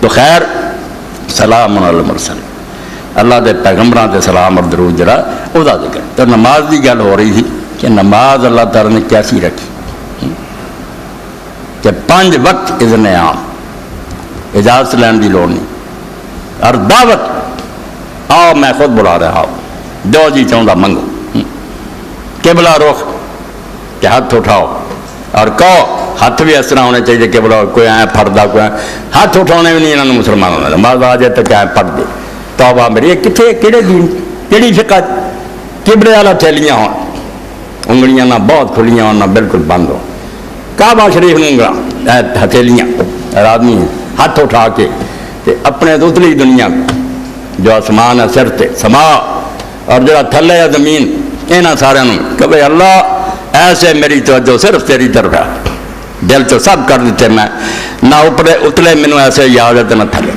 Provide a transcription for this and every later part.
تو خیر سلام علی المرسلین، اللہ دے پیغمبراں تے سلام اور درود جڑا او دا ذکر۔ تو نماز دی گل ہو رہی تھی کہ نماز اللہ تعالیٰ نے کیسی رکھی کہ 5 وقت اذن عام، اجازت لین دی لوڑ نہیں، اور دعوت آؤ میں خود بلا رہا ہوں، جو جی چاہتا منگو، قبلہ رخ کہ ہاتھ اٹھاؤ، اور کہو ہاتھ بھی اس طرح ہونے چاہیے کہ بلا کوئی آئے پڑھتا، کوئی ہاتھ اٹھانے بھی نہیں انہوں نے مسلمانوں نے، نماز آ جائے تو کیا پڑھ دے۔ توبہ میری یہ کتنے کہڑے دین کہڑی فقہ، قبلے والا تھیلیاں ہوں، انگلیاں نہ بہت کھلیاں ہوں نہ بالکل بند ہو، کعبہ شریف نے انگلاں ہتھیلیاں، اور آدمی ہاتھ اٹھا کے اپنے اتلی دنیا جو آسمان ہے سر تے سما اور جو تھلے ہے زمین، یہاں سارے کہ بھائی اللہ ایسے میری توجہ صرف تیری طرف ہے، دل تو سب کر دیتے میں، نہ اوپرے اتلے مینوں ایسے یاد ہے تو نہ تھلے،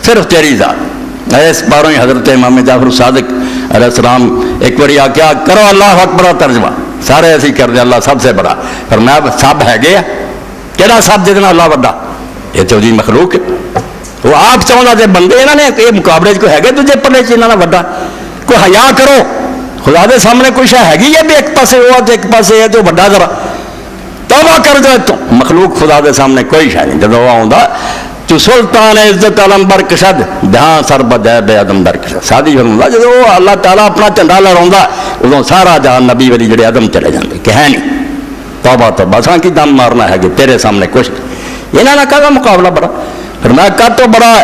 صرف تیری ذات۔ اس باروں ہی حضرت امام جعفر صادق علیہ السلام ایک بار کیا کرو اللہ اکبر ترجمہ، سارے ایسے ہی کر دیں اللہ سب سے بڑا، پر میں سب ہے گیا کہڑا سب جتنا اللہ بڑا، یہ تو جی مخلوق ہے، وہ آپ چاہتا تھے بندے انہوں نے یہ مقابلے کو ہے گے تجھے پڑھنے چ انہوں نے وڈا، کوئی حیا کرو خدا دے سامنے کچھ ہے گی ہے بھی ایک پاسے ہوا تو ایک پاسے ہے تو وڈا ذرا توبہ کر دو، تو مخلوق خدا دے سامنے کوئی شاید نہیں، جب وہ آؤں تو سلطان عزت علم برکشد جہاں سر بدے بے عدم درکشد، سادی فرمایا جب وہ اللہ تعالیٰ اپنا جھنڈا لہراؤندا ادوں سارا جہاں نبی ولی جڑے عدم چلے جاندے کہ ہے نہیں، توبہ تو بساں کی دم مارنا ہے کہ تیرے سامنے کچھ نہیں، انہوں نے کہا مقابلہ بڑا، پھر میں کہا تو بڑا ہے،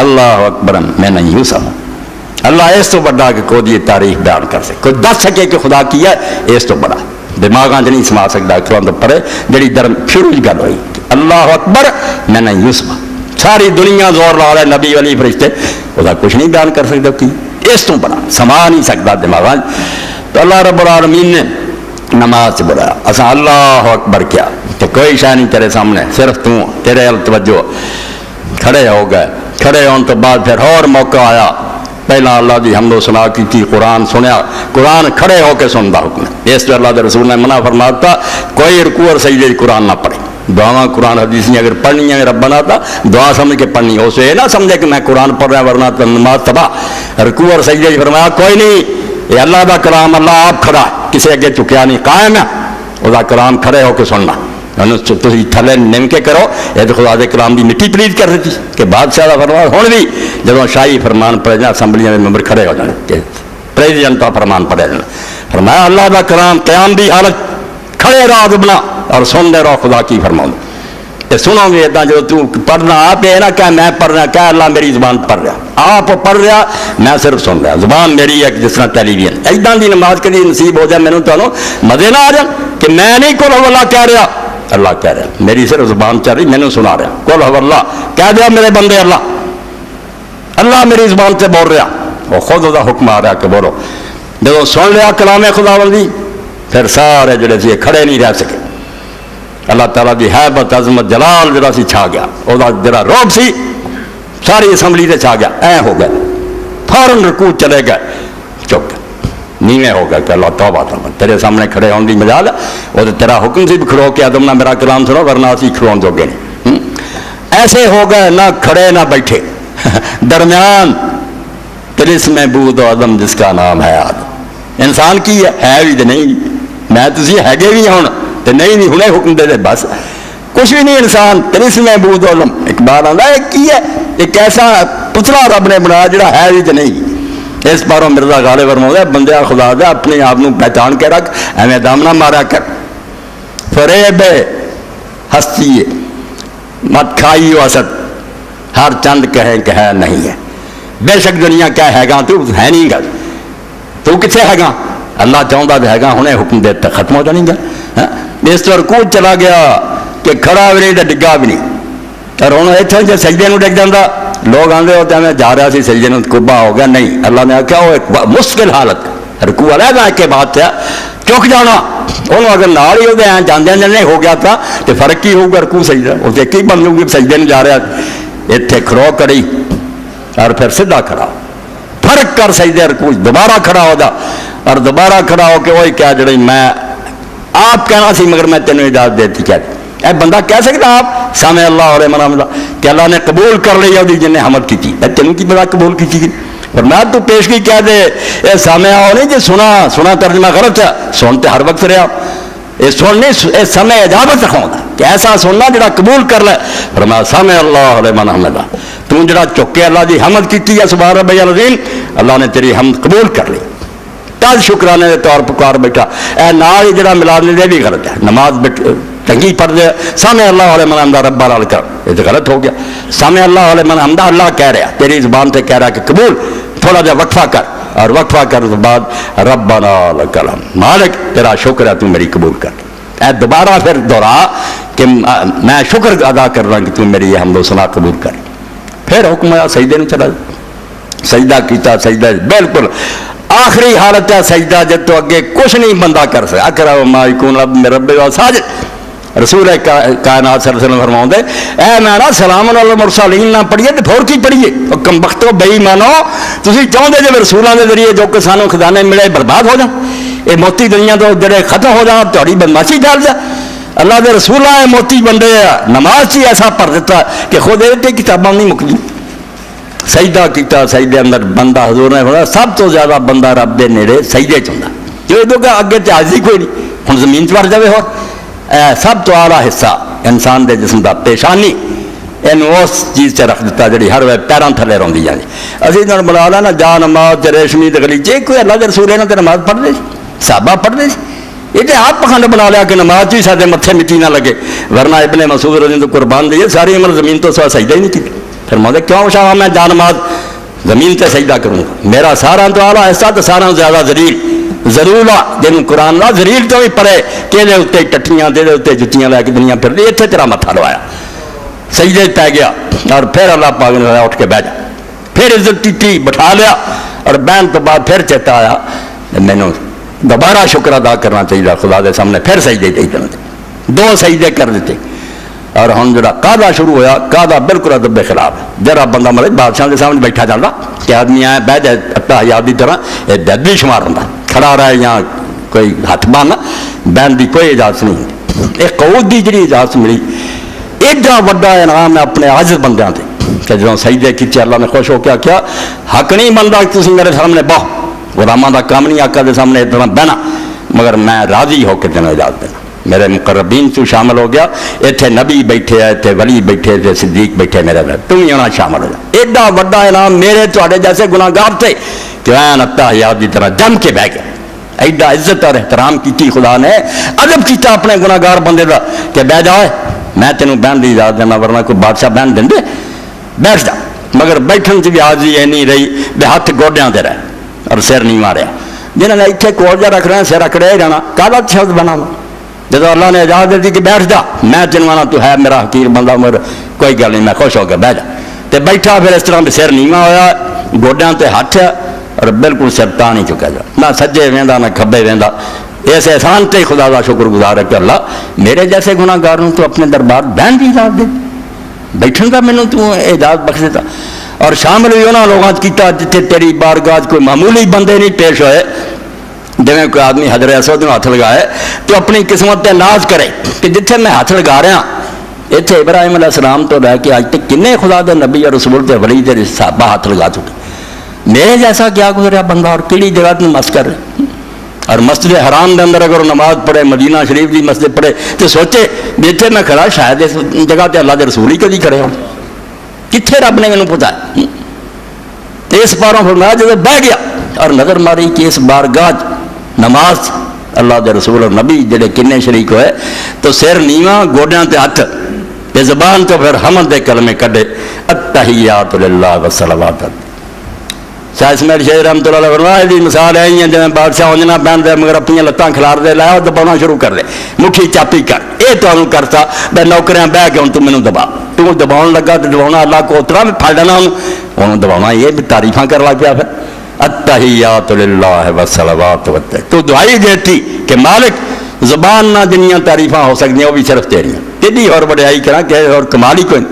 اللہ اکبر میں نہیں یوں سمجھ اللہ اس تو بڑا کہ کوئی یہ تاریخ بیان کر سکے، کوئی دس سکے کہ خدا کیا ہے اس تو بڑا، دماغاں نہیں سما سکتا قرآن تو پڑھے جڑی درم شروع گل ہوئی اللہ اکبر میں نہیں یوں سما، ساری دنیا زور لا رہے نبی والی فرشتے خدا کچھ نہیں بیان کر سکتا کی اس تو بڑا سما نہیں سکتا دماغاں۔ تو اللہ رب العالمین نے نماز سے بلایا، اساں اللہ اکبر کیا کہ کوئی شے نہیں تیرے سامنے، صرف تو تیرے توجہ، کھڑے ہو گئے، کھڑے ہونے تو بعد پھر اور موقع آیا، پہلا اللہ دی حمد و ثنا کی قرآن سنیا، قرآن کھڑے ہو کے سنتا حکم ہے، اس لیے اللہ دے رسول نے منع فرماتا کوئی رکوع اور سجدے قرآن نہ پڑھے، دعاواں قرآن حدیثیں اگر پڑھنی ہے ربنا تھا دعا سمجھ کے پڑھنی، اسے یہ نہ سمجھے کہ میں قرآن پڑھ رہا ورنہ تو نماز تباہ، رکوع اور سجدے فرمایا کوئی نہیں، یہ اللہ دا کلام اللہ آپ کھڑا کسی اگے چکیا نہیں، قائم ہے وہ کلام کھڑے ہو کے سننا، تھی تھلے نم کے کرو، یہ تو خدا دے کلام دی مٹی پلیت کر دیتی کہ بادشاہ کا فرمان ہوں بھی جب شاہی فرمان پڑھے جانا اسمبلیاں میں ممبر کھڑے ہو جانے کہ پریزیڈنٹ کا فرمان پڑھے جانا، فرمایا اللہ کا کلام قیام دی حالت کھڑے رہو بنا اور سن دے رہو خدا کی فرماؤں یہ سنو گے ادا جو تو پڑھنا آپ یہ نہ کہ میں پڑھ رہا کہ اللہ میری زبان پڑھ رہا، آپ پڑھ رہا میں صرف سن رہا، زبان میری ہے جس طرح ٹیلی ویژن ایدا دی نماز کدی نصیب ہو جائے، مینوں تانوں مزے نہ آ جان کہ میں نہیں کل اللہ کہہ رہا، اللہ کہہ رہا، میری صرف زبان چل رہی مینوں سنا رہا، کل اللہ کہہ دیا میرے بندے اللہ اللہ میری زبان سے بول رہا، وہ خود وہ حکم آ رہا کہ بولو، جب سن لیا کلام خدا بندی پھر سارے جڑے سی کھڑے نہیں رہ سکے، اللہ تعالیٰ دی حیبت عظمت جلال جڑا سی چھا گیا، وہ جڑا روب سی ساری اسمبلی سے چھا گیا، اے ہو گئے فوراً رکوع چلے گئے، چپ نیویں ہو گئے کہ اللہ توبہ توبہ تیرے سامنے کھڑے ہونے کی مجال ہے، وہ تو تیرا حکم سی بھی کھڑو کہ آدم نہ میرا کلام سنو ورنہ اسی کھڑون جو گے نہیں، ایسے ہو گئے نہ کھڑے نہ بیٹھے، درمیان طلسم بود و عدم جس کا نام ہے آدم، انسان کی ہے بھی تو نہیں، میں تسی ہے گے بھی ہوں تو نہیں ہنے حکم دے دے بس کچھ بھی نہیں، انسان طلسم بود و عدم، اقبال آتا ہے کی ہے ایک ایسا پتلا رب نے بنایا جڑا ہے بھی تو نہیں، اس باروں مرزا غالب فرماتا بندہ خدا دے اپنے آپ پہچان کے رکھ، ایویں دم نہ مارا کر، فریب ہستی مت کھائی وسط ہر چند کہیں کہ ہے نہیں ہے، بے شک دنیا کیا ہے گا تو ہے نہیں گا، تو کتنے ہے گا، اللہ چاہتا بھی ہے گا ہنے حکم دے تو ختم ہو جانی گا، اس طرح کوچ چلا گیا کہ کھڑا بھی نہیں تو ڈگا بھی نہیں، اور ہوں اتنے جب سجدے میں ڈگ جاتا لوگ آتے ہوتے میں جا رہا سی سجدے میں کبا ہو گیا، نہیں اللہ نے آخیا وہ ایک مشکل حالت رکوع والا گا کے بعد چک جانا، انہوں اگر نال ہی ہوتے ہیں جانے نہیں ہو گیا تھا تو فرق ہی ہوگا، رکوع سجدہ وہ ایک ہی بن جاؤ گی، سجدے میں جا رہا اتنے کھڑو کری اور پھر سیدھا کھڑا فرق کر سجدے رکوع دوبارہ کھڑا ہو جا اور دوبارہ کھڑا ہو کے وہی کیا جڑی میں آپ کہنا سی مگر میں تینوں اجازت دیتی کیا اے بندہ کہہ سکتا آپ سامع اللہ علیہ من حمدہ کہ اللہ نے قبول کر لی ہے جن نے حمد کی تھی، تینوں کی بڑا قبول کی تھی اور میں تو پیشگی کہہ دے اے سامع ہو نہیں جی سنا ترجمہ غلط ہے، سنتے ہر وقت رہا یہ سن نہیں اے سمع اجابت رکھوں گا کہ ایسا سننا جڑا قبول کر لے فرمایا سامع اللہ علیہ من حمدہ تو جڑا چکے اللہ دی حمد کی ہے سبحان ربی العظیم اللہ نے تیری حمد قبول کر لی تل شکرانے کے طور پکار بیٹھا اے نال ہی جڑا ملاد نے بھی غلط ہے نماز چنگی پڑھ دے سامع اللہ علیہ من حمدہ رب العال کر یہ تو غلط ہو گیا سامع اللہ علیہ من حمدہ اللہ کہہ رہا تیری زبان سے کہہ رہا کہ قبول تھوڑا جا وقفہ کر اور وقفہ کرنے کے بعد ربنا لک الحمد مالک تیرا شکر ہے تو میری قبول کر اے دوبارہ پھر دہرا کہ میں شکر ادا کر رہا کہ تو میری یہ حمد و ثنا قبول کر پھر حکم آیا سجدے میں چلا سجدہ کیتا سجدہ بالکل آخری حالت ہے سجدہ جب تو اگے کچھ نہیں بندہ کر سکتا اقرب ما یکون رب ساجد رسول کائنات صلی اللہ علیہ وسلم فرماؤں دے اے میں نا سلام علی المرسلین نہ پڑھیے تو پھور کی پڑھیے کم بختو بے ایمانو تسی چاہتے جب رسولوں کے ذریعے جو کہ سانو خزانے ملے برباد ہو جان یہ موتی دنیا تو جڑے ختم ہو جان تہاڈی بدماشی ڈال جا اللہ دے رسول ہے موتی بندے نماز ہی ایسا پڑھ دیتا کہ خود یہ کتاباں نہیں مکدی سجدہ کیتا سجدے اندر بندہ حضور نے فرمایا سب تو زیادہ بندہ رب دے نیڑے سجدے چوندا جو یہ کہ اگے تے حاضری کوئی نہیں ہن زمین چ وڑ جاوے ہو سب تو اعلیٰ حصہ انسان دے جسم دا پیشانی اینو اس چیز سے رکھ دیتا جڑی ہر وے پیراں تھلے روندی جاندی اسی نال بنا لا نا جا نماز تے ریشمی تے غلیچے کوئی اللہ دے رسول نے تے نماز پڑھ دے صحابہ پڑھ دے یہ تو آپ پخنڈ بنا لیا کہ نماز ہی سارے متھے مٹی نہ لگے ورنہ ابن مسعود رضی اللہ عنہ قربان دیے ساری عمر زمین تو سجدہ ہی نہیں کی فرمایا کیوں شاہ میں جا نماز زمین تے سجدہ کروں گا میرا سارا تو اعلیٰ حصہ تو سارا زیادہ ذلیل ضرور جن قرآن لا ذلیل تو بھی پڑھے کہ دے اتنے ٹٹیاں دے اتنے جتیاں لے کے دنیا پھر اتنے تیرا متھا لوایا سجدے پہ گیا اور پھر اللہ پاک نے اٹھ کے بیٹھ جا پھر عزت کی بٹھا لیا اور بہن تو بعد پھر چیتا آیا مینو دوبارہ شکر ادا کرنا چاہیے خدا دے سامنے پھر سجدے چاہیے دو سجدے کر دیتے اور ہم جڑا قاعدہ شروع ہویا قاعدہ بالکل ادب کے خلاف جرا بندہ مرے بادشاہ کے سامنے بیٹھا جانا کہ آدمی آیا بہ جائے اتحیات کی طرح یہ دد بھی شمار ہوتا کھڑا رہے یا کوئی ہاتھ بانا بہن کی کوئی اجازت نہیں ہوتی ایک قوت کی جڑی اجازت ملی ایڈا وڈا انعام ہے اپنے عاجز بندیاں تے کہ جدوں سجدے کیتے اللہ نے خوش ہو کے کیا حق نہیں بنتا کہ تسی میرے سامنے بہو غلاماں دا کام نہیں آقا دے سامنے اتنا بہنا مگر میں راضی ہو کے تینوں اجازت دینا میرے مقربین تو شامل ہو گیا اتنے نبی بیٹھے اتنے ولی بیٹھے اتنے صدیق بیٹھے میرے میں تم ہی ہونا شامل ہو جا ایڈا وڈا انعام میرے تواڈے جیسے گناہگار تھے کہ این اتحیات کی طرح جم کے بہ گیا ایڈا عزت اور احترام کی خدا نے ادب کیتا اپنے گناہگار بندے دا کہ بہ جائے میں تینوں بہن دی اجازت دینا ورنہ کوئی بادشاہ بہن دیں بیٹھ جا مگر بیٹھن سے بھی حاضری یہ نہیں رہی بے ہاتھ گوڈیاں دے رہے اور سر نہیں ماریا جنہوں نے اتنے کول جا رکھ رہے ہیں سر اکڑے جانا کالا شبد بنا جب اللہ نے اجازت دیتی کہ بیٹھ جا میں چنوانا تو ہے میرا حقیر بندہ مگر کوئی گل نہیں میں خوش ہو کے بہ جا تو بیٹھا پھر اس طرح سر نیواں ہویا گوڈیاں تے ہاتھ اور بالکل سر تا نہیں چکا جا نہ سجے ویندا نہ کھبے ویندا اس احسان تے خدا کا شکر گزار ہے کہ اللہ میرے جیسے گناہگاروں تو اپنے دربار بہن کی اجازت دے بیٹھن کا مینوں تو اجازت بخش دیتا اور شامل بھی انہوں لوگوں کیتا جتنے تیری بارگاہ کوئی معمولی بندے نہیں پیش ہوئے جویں کوئی آدمی حضر اسود ہاتھ لگائے تو اپنی قسمت تے ناز کرے کہ جتنے میں ہاتھ لگا رہا اتنے ابراہیم علیہ السلام تو لے کے آج تک کنے خدا دے نبی اور رسول تے ولی تے صحابہ ہاتھ لگا چکے میرے جیسا کیا گزریا بندہ اور کیڑی جگہ تم مس کر رہے اور مسجد حرام دے اندر اگر نماز پڑھے مدینہ شریف دی مسجد پڑھے تو سوچے بیٹھے میں کھڑا شاید اس جگہ تے اللہ دے رسول ہی کدی کھڑے ہوں کتنے رب نے مینوں پتا اس پاروں فرمایا جب بہ گیا اور نظر ماری کہ اس بارگاہ نماز اللہ دے رسول اور نبی جڑے کنے شریک ہوئے تو سر نیواں گوڈیاں تے ہاتھ تے زبان تو پھر حمد دے کلمے کڈے التحیات للہ والصلوات شاہ اسماعیل شیخ رحمۃ اللہ علیہ فرمایا دی مثال ہے جی بادشاہ اونجنا پہن دے مگر اپنی لتاں کھلار دے لایا دباؤنا شروع کر دے مٹھی چاپی کر یہ تو کرتا بے نوکریاں بہ کے ہوں تو مینوں دبا تو دباؤن لگا تو دباؤنا اللہ کو اترا میں پھڑ لینا انہوں دباؤنا یہ بھی تعریفاں کر لا پیا پھر التحیات للہ والصلوات تو دعائی دیتی کہ مالک زبان نہ جنیاں تعریفاں ہو سکتی ہیں وہ بھی صرف تیریاں تیری اور بڑائی کرا کہ اور کمال ہی کوئی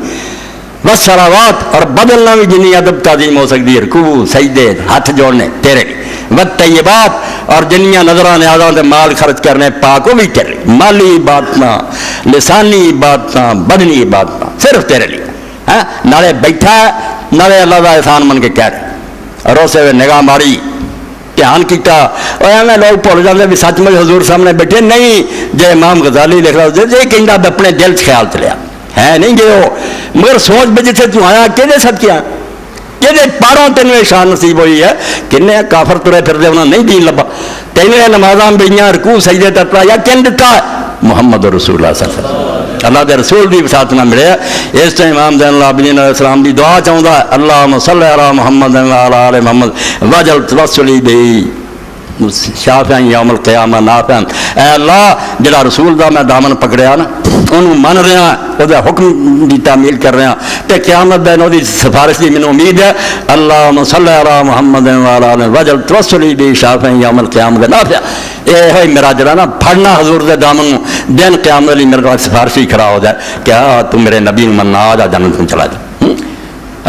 والصلوات اور بدلنا بھی جنی ادب تعظیم ہو سکتی ہے رکوع سجدے ہاتھ جوڑنے تیرے والطیبات اور جنیاں نظراں نیازاں تے مال خرچ کرنے پاک وہ بھی تیرے لیے، مالی عبادت لسانی عبادت بدنی عبادت صرف تیرے لیے. ہاں نالے بیٹھا ہے نالے اللہ کا احسان من کے کہہ رہے، اور اسے وے نگاہ ماری دھیان کیتا اور ایویں لوگ بھول جاتے بھی سچ مچ حضور سامنے بیٹھے نہیں. جے امام غزالی لکھ رہا جی کہندا اپنے دل چ خیال چلیا ہے نہیں گے وہ، مگر سوچ بھی جتنے تو آیا کہ صدقے کہ پاروں تینوں یہ شان نصیب ہوئی ہے. کنے کافر ترے پھرتے انہوں نے نہیں دین لبا، تینوں نمازاں بڑیاں رکوع سجدے ترپا یا کن دتا محمد رسول اللہ صلی اللہ علیہ وسلم. اللہ کے رسول کی وساطت نہ ملے. اس ٹائم امام زین العابدین علیہ السلام کی دعا چاہتا ہے اللہم صلی علی محمد وعلی آل محمد وجل توسلی بی شافعا یوم القیامہ نافعا. اے اللہ جڑا رسول دا میں دامن پکڑیا نا انہوں من رہا وہ حکم کی تعمیل کر رہا تے قیامت دن وہ سفارش کی مینوں امید ہے. اللہم صلی علی محمد وعلی آل وجل توسلی بی شافعا یوم القیامہ نافعا. یہ ہے میرا جڑا نا پھڑنا حضور دے دامن دن قیامت علی میرے سفارشی کھڑا ہو جائے کیا تو میرے نبی مننا آ جا جنت میں چلا جا.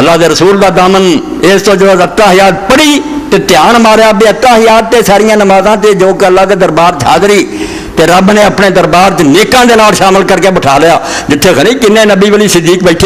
اللہ دے رسول دا دامن اس تو جو اتحیات پڑھی تے دھیان ماریا بھی اتحیات تے ساریاں نمازاں تے جو کہ اللہ کے دربار حاضری تے رب نے اپنے دربار نیکاں دے نال شامل کر کے بٹھا لیا جتھے خری کنے نبی ولی صدیق بیٹھے